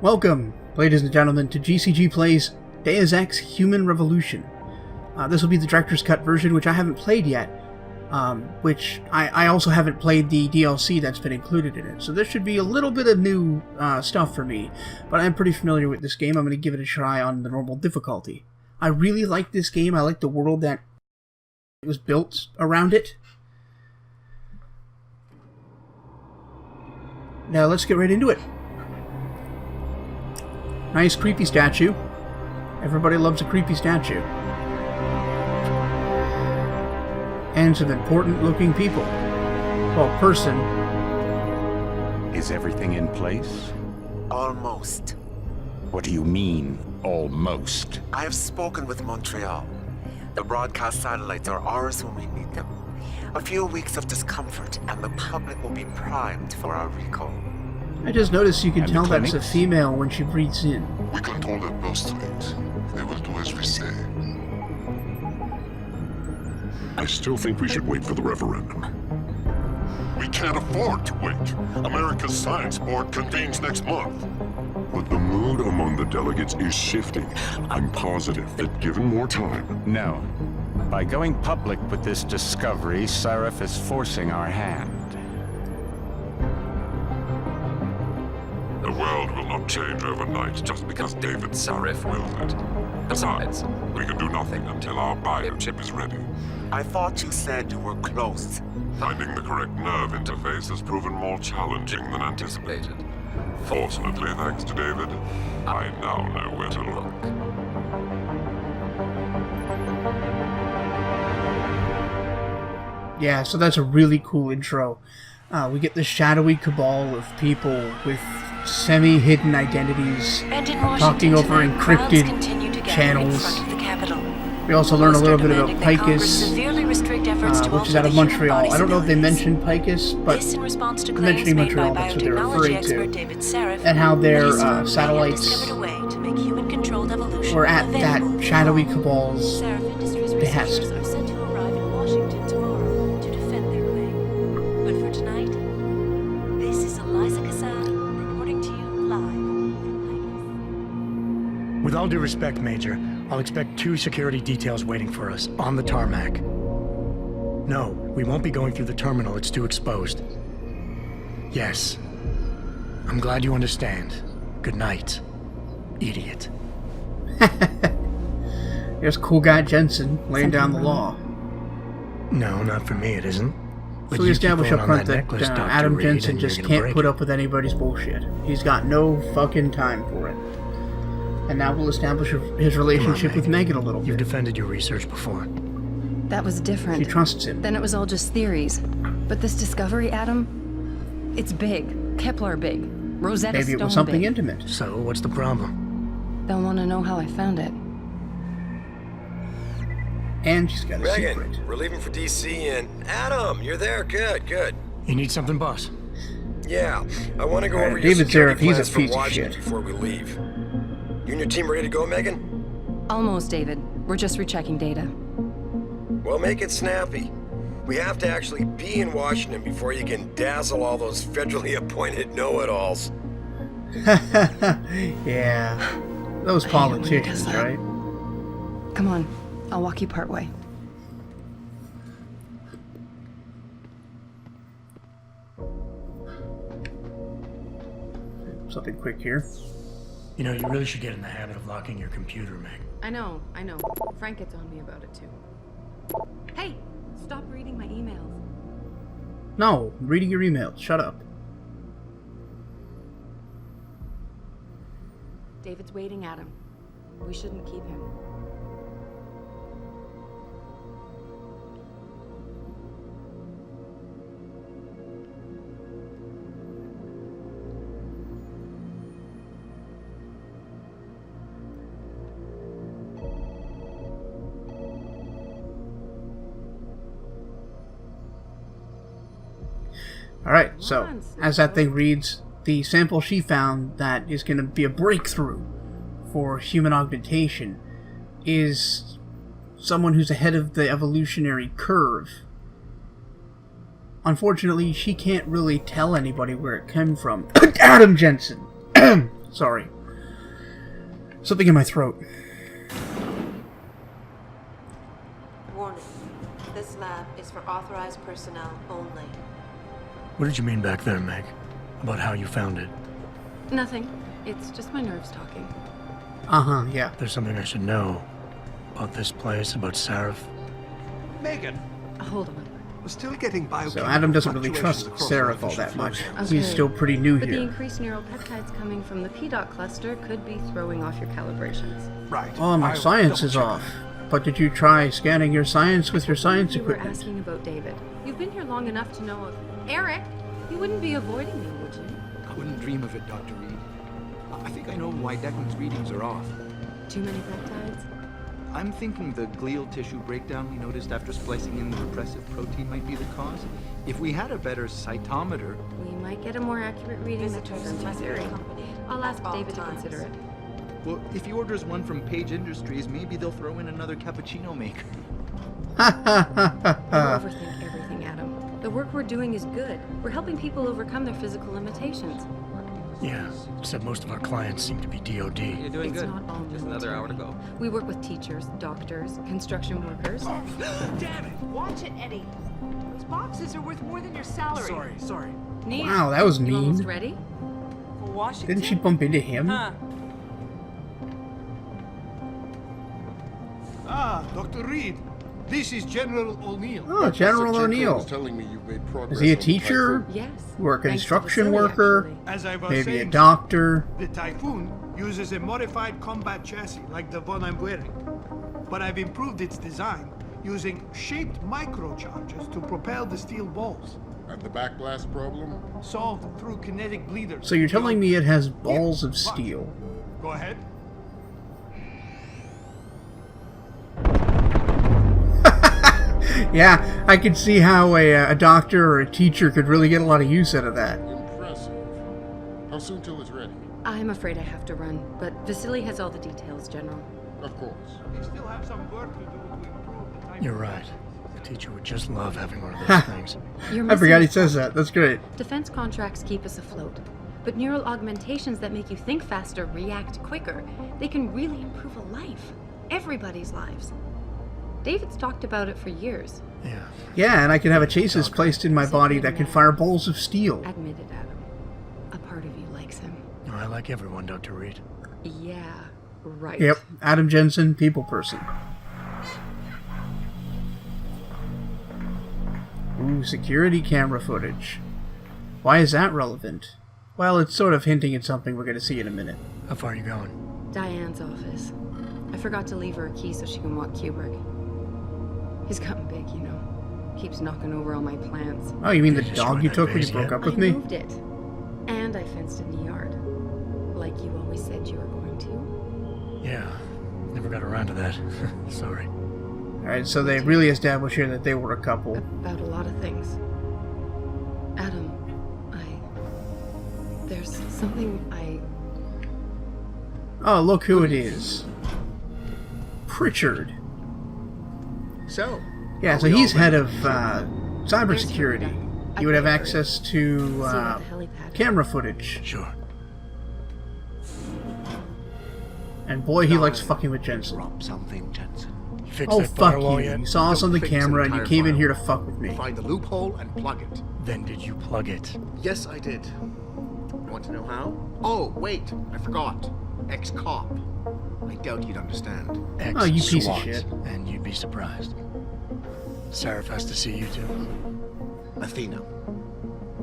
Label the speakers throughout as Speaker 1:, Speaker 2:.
Speaker 1: Welcome, ladies and gentlemen, to GCG Plays Deus Ex Human Revolution. This will be the director's cut version, which I haven't played yet, which I also haven't played the DLC that's been included in it. So this should be a little bit of new stuff for me, but I'm pretty familiar with this game. I'm going to give it a try on the normal difficulty. I really like this game. I like the world that was built around it. Now let's get right into it. Nice creepy statue. Everybody loves a creepy statue. And some important looking people. Well, person.
Speaker 2: Is everything in place?
Speaker 3: Almost.
Speaker 2: What do you mean, almost?
Speaker 3: I have spoken with Montreal. The broadcast satellites are ours when we need them. A few weeks of discomfort and the public will be primed for our recall.
Speaker 1: I just noticed you can
Speaker 2: And
Speaker 1: tell
Speaker 2: the
Speaker 1: that's a
Speaker 2: clinics?
Speaker 1: female when she breathes in.
Speaker 4: We control their birth rate. They will do as we say. I still think we should wait for the referendum. We can't afford to wait. America's Science Board convenes next month. But the mood among the delegates is shifting. I'm positive that given more time...
Speaker 2: No. By going public with this discovery, Sarif is forcing our hand.
Speaker 4: The world will not change overnight just because David Sarif wills it. Besides, we can do nothing until our biochip is ready.
Speaker 3: I thought you said you were close.
Speaker 4: Finding the correct nerve interface has proven more challenging than anticipated. Fortunately, thanks to David, I now know where to look.
Speaker 1: Yeah, so that's a really cool intro. We get the shadowy cabal of people with semi-hidden identities, talking over encrypted channels. We also learn a little bit about Picus, which is out of Montreal. I don't know if they mentioned Picus, but mentioning Montreal, that's what they're referring to. And how their satellites were at that shadowy cabal's behest.
Speaker 5: With all due respect, Major, I'll expect 2 security details waiting for us, on the tarmac. No, we won't be going through the terminal, it's too exposed. Yes. I'm glad you understand. Good night, idiot.
Speaker 1: There's cool guy Jensen laying down the law.
Speaker 5: No, not for me, it isn't. But
Speaker 1: So we
Speaker 5: you
Speaker 1: establish
Speaker 5: keep
Speaker 1: up
Speaker 5: going on
Speaker 1: front
Speaker 5: that
Speaker 1: that
Speaker 5: necklace, Dr.
Speaker 1: Adam
Speaker 5: Reed,
Speaker 1: Jensen
Speaker 5: and you're
Speaker 1: just
Speaker 5: gonna
Speaker 1: can't
Speaker 5: break
Speaker 1: put
Speaker 5: it.
Speaker 1: up with anybody's bullshit. He's got no fucking time for it. And now we'll establish his relationship with Megan a little
Speaker 5: You've
Speaker 1: bit.
Speaker 5: defended your research before.
Speaker 6: That was
Speaker 1: She
Speaker 6: different.
Speaker 1: trusts him.
Speaker 6: Then it was all just theories. But this discovery, Adam, it's big. Kepler big. Rosetta
Speaker 1: Maybe it was
Speaker 6: Stone
Speaker 1: something
Speaker 6: big.
Speaker 1: intimate.
Speaker 5: So, what's the problem?
Speaker 6: They'll want to know how I found it.
Speaker 1: And she's got a secret.
Speaker 7: Megan, we're leaving for DC and... Adam, you're there. Good, good.
Speaker 5: You need something, boss?
Speaker 7: Yeah, I want to go
Speaker 1: Alright,
Speaker 7: over your
Speaker 1: David
Speaker 7: security
Speaker 1: Zaref, he's a
Speaker 7: plans for
Speaker 1: piece of
Speaker 7: Washington
Speaker 1: shit.
Speaker 7: before we leave. You and your team ready to go, Megan?
Speaker 6: Almost, David. We're just rechecking data.
Speaker 7: Well, make it snappy. We have to actually be in Washington before you can dazzle all those federally appointed know-it-alls.
Speaker 1: Yeah. Those
Speaker 6: I hate it when he
Speaker 1: politicians,
Speaker 6: does that.
Speaker 1: right?
Speaker 6: Come on. I'll walk you part way.
Speaker 1: Something quick here.
Speaker 5: You know, you really should get in the habit of locking your computer, Meg.
Speaker 6: I know. Frank gets on me about it, too. Hey! Stop reading my emails.
Speaker 1: No, I'm reading your emails. Shut up.
Speaker 6: David's waiting, Adam. We shouldn't keep him.
Speaker 1: Alright, so, as that thing reads, the sample she found that is going to be a breakthrough for human augmentation is someone who's ahead of the evolutionary curve. Unfortunately, she can't really tell anybody where it came from. Adam Jensen! Sorry. Something in my throat.
Speaker 8: Warning. This lab is for authorized personnel only.
Speaker 5: What did you mean back there, Meg? About how you found it?
Speaker 6: Nothing. It's just my nerves talking.
Speaker 1: Uh-huh, yeah.
Speaker 5: There's something I should know about this place, about Sarif.
Speaker 9: Megan,
Speaker 6: Hold on.
Speaker 9: we're still getting biochemical
Speaker 1: So Adam doesn't really trust
Speaker 9: fluctuations across
Speaker 1: Seraph all
Speaker 9: artificial
Speaker 1: that much.
Speaker 9: flow.
Speaker 1: He's still pretty new
Speaker 6: But the
Speaker 1: here.
Speaker 6: increased neuropeptides coming from the P-dot cluster could be throwing off your calibrations.
Speaker 9: Right.
Speaker 1: Oh, my
Speaker 9: I'll
Speaker 1: science is
Speaker 9: double-check
Speaker 1: off. But did you try scanning your science with your science
Speaker 6: You were
Speaker 1: equipment?
Speaker 6: asking about David. You've been here long enough to know of Eric. You wouldn't be avoiding me, would you?
Speaker 10: I wouldn't dream of it, Dr. Reed. I think I know why Declan's readings are off.
Speaker 6: Too many peptides?
Speaker 10: I'm thinking the glial tissue breakdown we noticed after splicing in the repressive protein might be the cause. If we had a better cytometer...
Speaker 6: We might get a more accurate reading that
Speaker 8: Visitors
Speaker 6: confirms my
Speaker 8: must be
Speaker 6: theory.
Speaker 8: accompanied
Speaker 6: I'll ask
Speaker 8: at all
Speaker 6: David to
Speaker 8: times.
Speaker 6: consider it.
Speaker 10: Well, if he orders one from Page Industries, maybe they'll throw in another cappuccino maker.
Speaker 6: You overthink everything, Adam. The work we're doing is good. We're helping people overcome their physical limitations.
Speaker 5: Yeah, except most of our clients seem to be DOD.
Speaker 11: You're doing
Speaker 6: It's
Speaker 11: good.
Speaker 6: not all
Speaker 11: Just another hour to go.
Speaker 6: We work with teachers, doctors, construction workers.
Speaker 9: Damn it!
Speaker 12: Watch it, Eddie. Those boxes are worth more than your salary.
Speaker 9: Sorry.
Speaker 6: Nia,
Speaker 1: Wow, that was
Speaker 6: you almost
Speaker 1: mean.
Speaker 6: ready?
Speaker 12: For Washington?
Speaker 1: Didn't she bump into him?
Speaker 12: Huh.
Speaker 9: Ah, Dr. Reed. This is General O'Neill.
Speaker 1: Oh, General O'Neill.
Speaker 4: Telling me you've made progress
Speaker 1: Is he a
Speaker 4: on the
Speaker 1: teacher?
Speaker 4: Typhoon.
Speaker 6: Yes.
Speaker 1: Or a
Speaker 6: Thanks to
Speaker 1: construction
Speaker 6: Vasily,
Speaker 1: worker?
Speaker 6: actually.
Speaker 9: As I was
Speaker 1: Maybe
Speaker 9: saying,
Speaker 1: a doctor?
Speaker 9: the Typhoon uses a modified combat chassis like the one I'm wearing. But I've improved its design using shaped microcharges to propel the steel balls.
Speaker 4: And the backblast problem?
Speaker 9: Solved through kinetic bleeders.
Speaker 1: So you're telling me it has balls of steel?
Speaker 9: Go ahead.
Speaker 1: Yeah, I could see how a doctor or a teacher could really get a lot of use out of that.
Speaker 4: Impressive. How soon till it's ready?
Speaker 6: I'm afraid I have to run, but Vasily has all the details, General.
Speaker 4: Of course.
Speaker 9: We still have some work to do to improve the Typhoon.
Speaker 5: You're right. The teacher would just love having one of those things.
Speaker 6: You're
Speaker 1: I forgot he
Speaker 6: missing
Speaker 1: says that. That's great.
Speaker 6: Defense contracts keep us afloat. But neural augmentations that make you think faster, react quicker, they can really improve a life. Everybody's lives. David's talked about it for years.
Speaker 5: Yeah.
Speaker 1: Yeah, and I can have a chasis placed in my body that can fire balls of steel.
Speaker 6: Admit it, Adam. A part of you likes him.
Speaker 5: I like everyone, Dr. Reed.
Speaker 6: Yeah, right.
Speaker 1: Yep, Adam Jensen, people person. Ooh, security camera footage. Why is that relevant? Well, it's sort of hinting at something we're going to see in a minute.
Speaker 5: How far are you going?
Speaker 6: Diane's office. I forgot to leave her a key so she can walk Kubrick. He's gotten big, you know. Keeps knocking over all my plants.
Speaker 1: Oh, you mean the
Speaker 5: Did you
Speaker 1: dog
Speaker 5: destroy
Speaker 1: you
Speaker 5: that
Speaker 1: took when you
Speaker 5: vase
Speaker 1: broke
Speaker 5: yet?
Speaker 1: up with
Speaker 6: I
Speaker 1: me?
Speaker 6: moved it. And I fenced in the yard. Like you always said you were going to.
Speaker 5: Yeah. Never got around to that. Sorry.
Speaker 1: Alright, so they really established here that they were a couple.
Speaker 6: About a lot of things. Adam, there's something
Speaker 1: Oh, look who it is. Pritchard.
Speaker 10: So,
Speaker 1: Yeah, so he's head of cybersecurity. He would have access to camera footage.
Speaker 5: Sure.
Speaker 1: And boy, he likes fucking with Jensen.
Speaker 9: Drop something, Jensen.
Speaker 5: You fixed
Speaker 1: Oh,
Speaker 5: that
Speaker 1: fuck
Speaker 5: firewall
Speaker 1: you.
Speaker 5: yet?
Speaker 1: You saw us on the
Speaker 9: Don't fix
Speaker 1: camera and you
Speaker 9: entire
Speaker 1: came in here to
Speaker 9: firewall.
Speaker 1: fuck with me.
Speaker 9: Find the loophole and plug it.
Speaker 5: Then did you plug it?
Speaker 9: Yes, I did. You want to know how? Oh, wait, I forgot. Ex-cop. I doubt you'd understand.
Speaker 1: Oh, you piece of
Speaker 5: Ex-SWAT.
Speaker 1: shit.
Speaker 5: And you'd be surprised. Sarif has to see you too.
Speaker 9: Athena.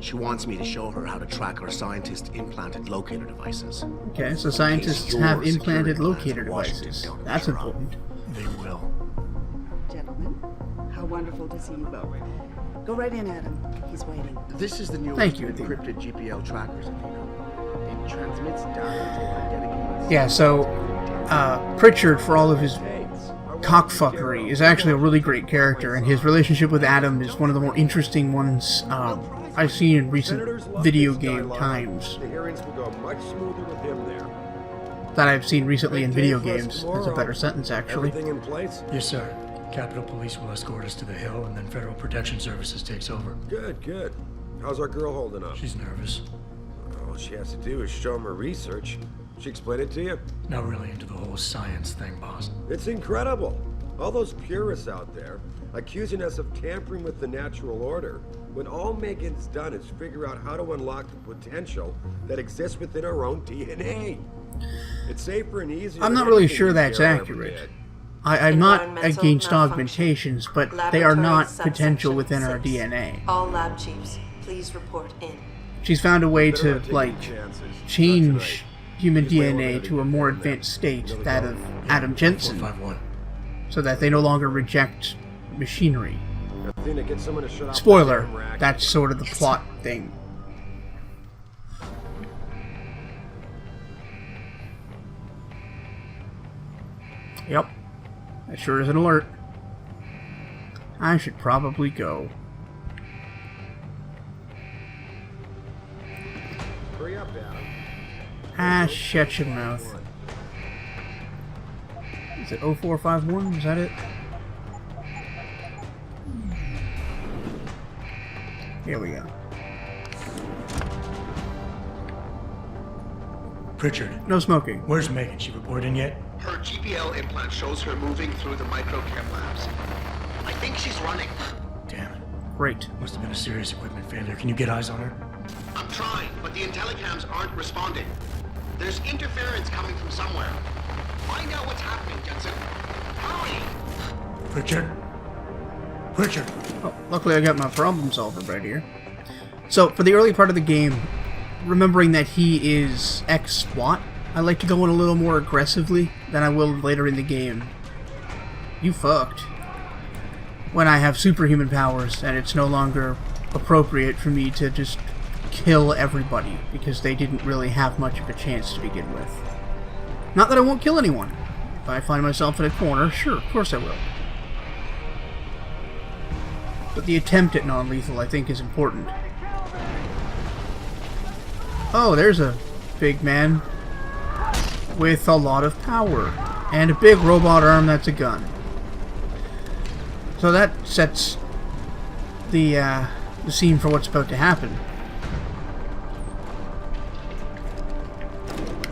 Speaker 9: She wants me to show her how to track our scientist-implanted locator devices.
Speaker 1: Okay, so scientists have
Speaker 9: your
Speaker 1: implanted
Speaker 9: security
Speaker 1: locator
Speaker 9: plans in Washington
Speaker 1: devices.
Speaker 9: don't
Speaker 1: That's
Speaker 9: measure up.
Speaker 1: important.
Speaker 5: They will.
Speaker 12: Gentlemen, how wonderful to see you both. Go right in, Adam. He's waiting.
Speaker 9: This is the new
Speaker 1: Thank you, Athena.
Speaker 9: encrypted GPL trackers, Athena. It transmits data to our dedicated...
Speaker 1: Yeah, so Pritchard, for all of his cockfuckery, is actually a really great character, and his relationship with Adam is one of the more interesting ones I've seen in recent video game times.
Speaker 7: The hearings will go much smoother with him there.
Speaker 1: That I've seen recently in video games. That's a better sentence, actually.
Speaker 7: Everything in place?
Speaker 5: Yes, sir. Capitol Police will escort us to the Hill, and then Federal Protection Services takes over.
Speaker 7: Good, good. How's our girl holding up?
Speaker 5: She's nervous.
Speaker 7: Oh, she has to do is show him her research. She explained it to you?
Speaker 5: Not really into the whole science thing, boss.
Speaker 7: It's incredible. All those purists out there accusing us of tampering with the natural order, when all Megan's done is figure out how to unlock the potential that exists within our own DNA. It's safer and easier.
Speaker 1: I'm not really sure that's accurate. I'm not against augmentations, but they are not potential within our DNA.
Speaker 8: All lab chiefs, please report in.
Speaker 1: She's found a way to, like, change human DNA to a more advanced state, that of Adam Jensen, so that they no longer reject machinery. Spoiler, that's sort of the plot thing. Yep, that sure is an alert. I should probably go.
Speaker 7: Hurry up, Adam.
Speaker 1: Ah, shut your mouth. Is it 0451? Is that it? Here we go.
Speaker 5: Pritchard.
Speaker 1: No smoking.
Speaker 5: Where's Megan? She report in yet?
Speaker 11: Her GPL implant shows her moving through the microchem labs. I think she's running.
Speaker 5: Damn it.
Speaker 1: Great.
Speaker 5: Must have been a serious equipment failure. Can you get eyes on her?
Speaker 11: I'm trying, but the intellicams aren't responding. There's interference coming from somewhere. Find out what's happening, Jensen. Hurry!
Speaker 5: Pritchard? Pritchard!
Speaker 1: Oh, luckily I got my problem solver right here. So, for the early part of the game, remembering that he is ex-SWAT, I like to go in a little more aggressively than I will later in the game. You fucked. When I have superhuman powers and it's no longer appropriate for me to just kill everybody because they didn't really have much of a chance to begin with. Not that I won't kill anyone. If I find myself in a corner, sure, of course I will. But the attempt at non-lethal, I think, is important. Oh, there's a big man with a lot of power and a big robot arm that's a gun. So that sets the scene for what's about to happen.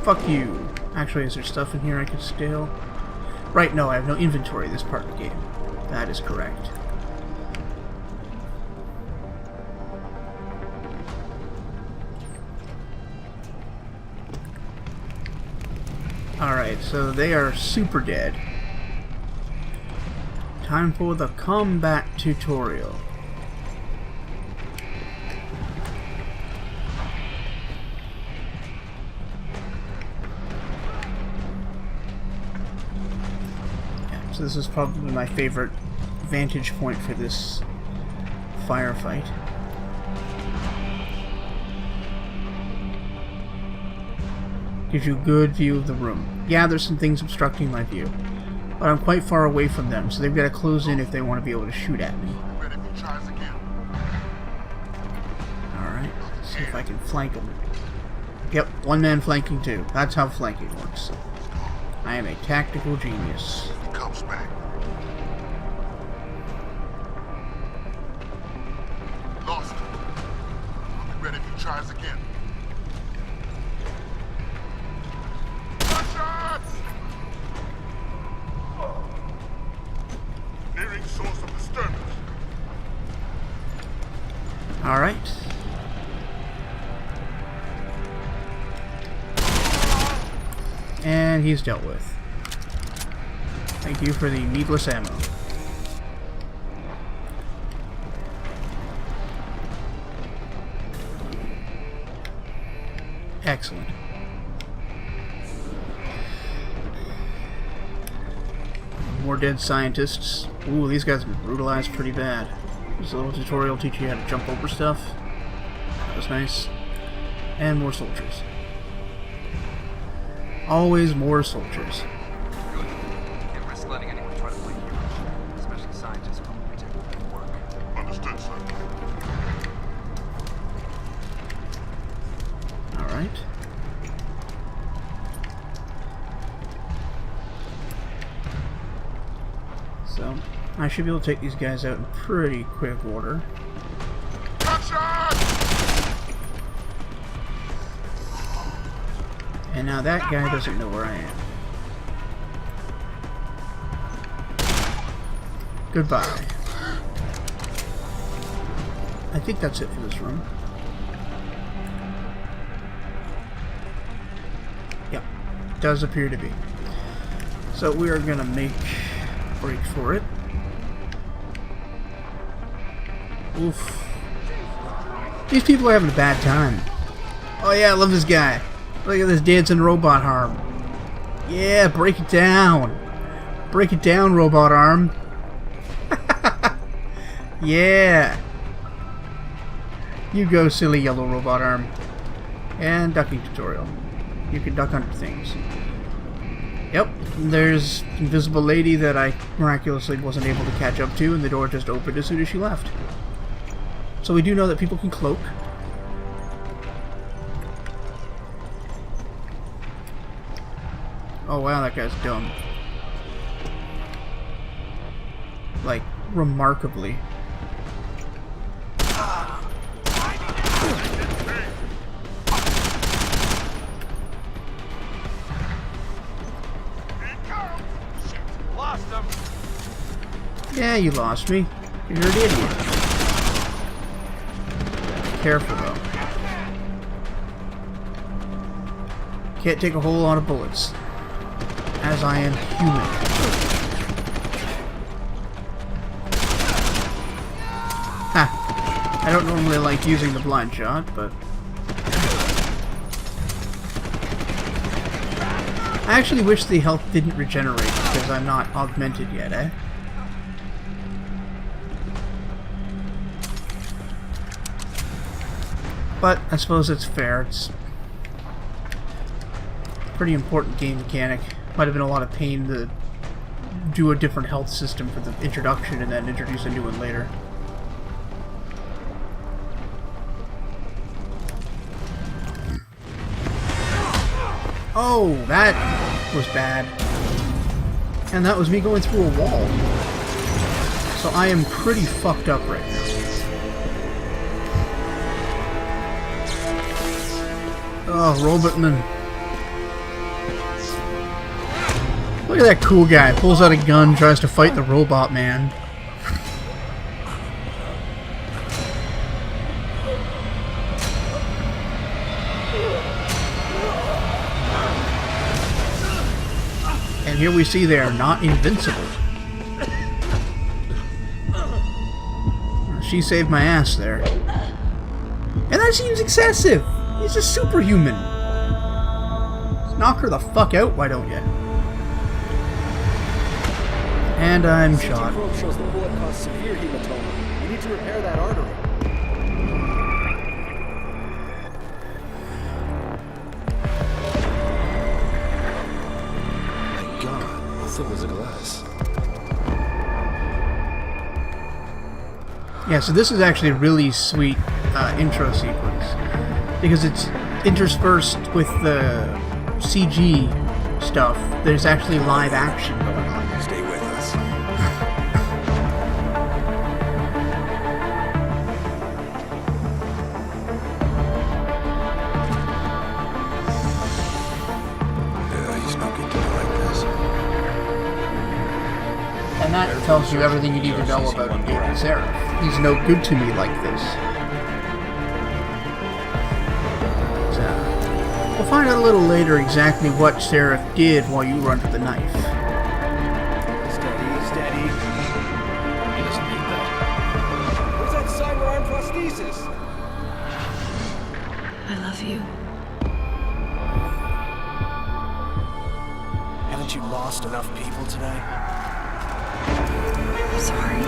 Speaker 1: Fuck you. Actually, is there stuff in here I could steal? Right, no, I have no inventory this part of the game. That is correct. Alright, so they are super dead. Time for the combat tutorial. Yeah, so this is probably my favorite vantage point for this firefight. Gives you a good view of the room. Yeah, there's some things obstructing my view, but I'm quite far away from them, so they've got to close in if they want to be able to shoot at me. Alright, let's see if I can flank them. Yep, one man flanking two. That's how flanking works. I am a tactical genius.
Speaker 4: He comes back. Lost. I'll be ready if he tries again. Nearing source of disturbance.
Speaker 1: Alright. And he's dealt with. Thank you for the needless ammo. Excellent. More dead scientists. Ooh, these guys have been brutalized pretty bad. There's a little tutorial teaching you how to jump over stuff. That was nice. And more soldiers. Always more soldiers.
Speaker 13: Good. Can't risk letting anyone try to blame you, especially scientists who only protect their work.
Speaker 4: Understood, sir.
Speaker 1: Alright. So, I should be able to take these guys out in pretty quick order. And now that guy doesn't know where I am. Goodbye. I think that's it for this room. Yep, does appear to be. So we are gonna make a break for it. Oof. These people are having a bad time. Oh yeah, I love this guy. Look at this dancing robot arm. Yeah, break it down. Break it down, robot arm. Yeah. You go, silly yellow robot arm. And ducking tutorial. You can duck under things. Yep, there's invisible lady that I miraculously wasn't able to catch up to, and the door just opened as soon as she left. So we do know that people can cloak. Oh wow, that guy's dumb. Like, remarkably.
Speaker 11: Lost him.
Speaker 1: Yeah, you lost me. You're an idiot. Careful though. Can't take a whole lot of bullets, as I am human. Ha! I don't normally like using the blind shot, but I actually wish the health didn't regenerate because I'm not augmented yet, eh? But I suppose it's fair. It's a pretty important game mechanic. Might have been a lot of pain to do a different health system for the introduction and then introduce a new one later. Oh, that was bad. And that was me going through a wall. So I am pretty fucked up right now. Oh, Robotman. Look at that cool guy. Pulls out a gun, tries to fight the robot man. And here we see they are not invincible. She saved my ass there. And that seems excessive. He's a superhuman. Knock her the fuck out, why don't you? And I'm shot.
Speaker 14: Probe shows the bullet caused severe hematoma. You need to repair that artery.
Speaker 15: My God, I thought it was a glass.
Speaker 1: Yeah, so this is actually a really sweet intro sequence. Because it's interspersed with the CG stuff. There's actually live action going on.
Speaker 15: Stay with us. Yeah, he's not good to me like this.
Speaker 1: And that tells you everything you need to know about David Seraph. He's no good to me like this. We'll find out a little later exactly what Seraph did while you run to the knife.
Speaker 14: Steady, steady. He doesn't need that. Where's that cyber arm prosthesis?
Speaker 6: I love you.
Speaker 14: Haven't you lost enough people today?
Speaker 6: I'm sorry.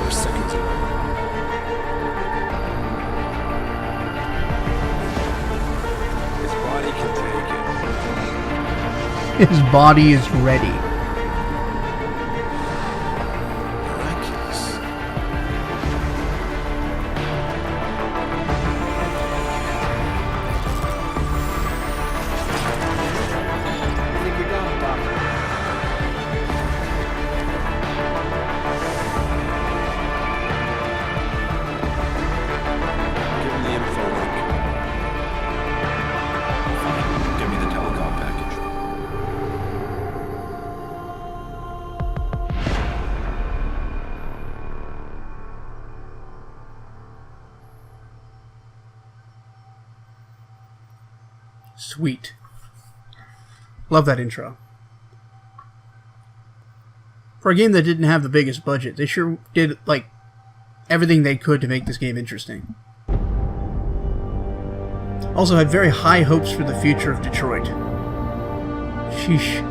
Speaker 15: We're seconds away.
Speaker 1: His body is ready.
Speaker 15: Miraculous.
Speaker 14: I think we got it, Doctor.
Speaker 15: Give him the info link.
Speaker 1: Sweet. Love that intro. For a game that didn't have the biggest budget, they sure did, like, everything they could to make this game interesting. Also had very high hopes for the future of Detroit. Sheesh.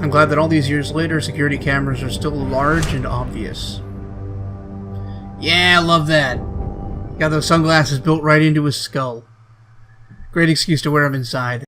Speaker 1: I'm glad that all these years later, security cameras are still large and obvious. Yeah, I love that. Got those sunglasses built right into his skull. Great excuse to wear them inside.